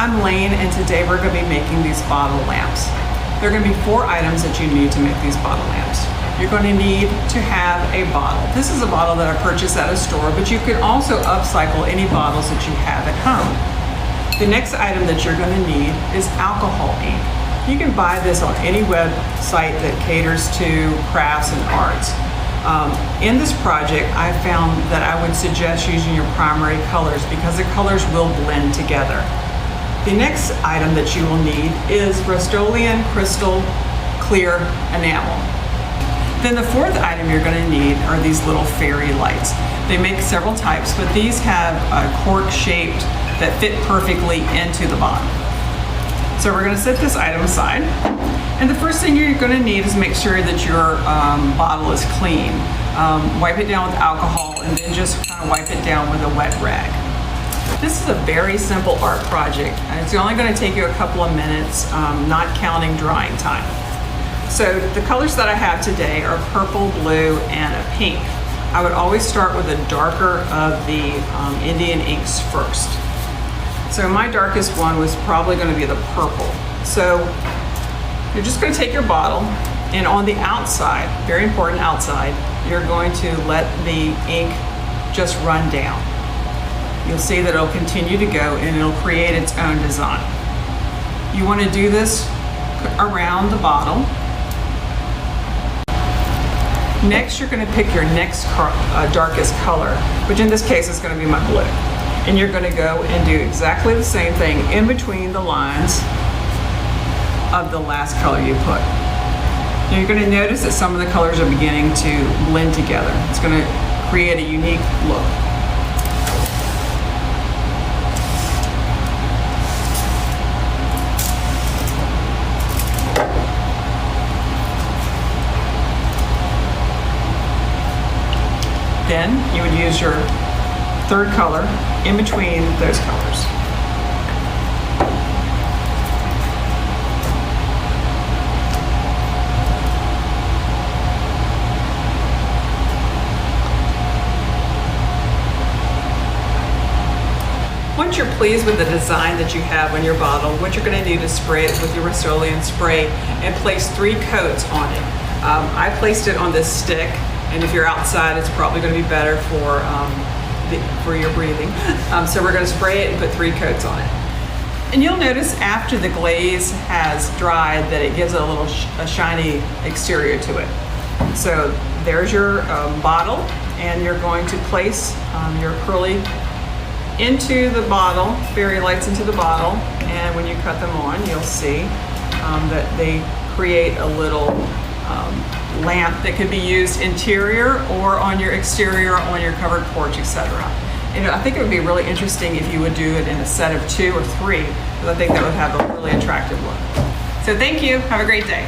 I'm Lane, and today we're going to be making these bottle lamps. There are going to be 4 items that you need to make these bottle lamps. You're going to need to have a bottle. This is a bottle that I purchased at a store, but you can also upcycle any bottles that you have at home. The next item that you're going to need is alcohol ink. You can buy this on any website that caters to crafts and arts. In this project, I found that I would suggest using your primary colors because the colors will blend together. The next item that you will need is Rust-Oleum Crystal Clear Enamel. Then the 4th item you're going to need are these little fairy lights. They make several types, but these have a cork shaped that fit perfectly into the bottle. So we're going to set this item aside. And the first thing you're going to need is make sure that your bottle is clean. Wipe it down with alcohol and then just kind of wipe it down with a wet rag. This is a very simple art project, and it's only going to take you a couple of minutes, not counting drying time. So the colors that I have today are purple, blue, and a pink. I would always start with the darker of the Indian inks first. So my darkest one was probably going to be the purple. So you're just going to take your bottle, and on the outside, very important outside, you're going to let the ink just run down. You'll see that it'll continue to go and it'll create its own design. You want to do this around the bottle. Next, you're going to pick your next darkest color, which in this case is going to be my blue. And you're going to go and do exactly the same thing in between the lines of the last color you put. Now you're going to notice that some of the colors are beginning to blend together. It's going to create a unique look. Then you would use your 3rd color in between those colors. Once you're pleased with the design that you have on your bottle, what you're going to do is spray it with your Rust-Oleum spray and place 3 coats on it. I placed it on this stick. And if you're outside, it's probably going to be better for your breathing. So we're going to spray it and put 3 coats on it. And you'll notice after the glaze has dried that it gives a little shiny exterior to it. So there's your bottle, and you're going to place your acrylic into the bottle, fairy lights into the bottle, and when you cut them on, you'll see that they create a little lamp that could be used interior or on your exterior, on your covered porch, etc. And I think it would be really interesting if you would do it in a set of 2 or 3, because I think that would have a really attractive look. So thank you. Have a great day.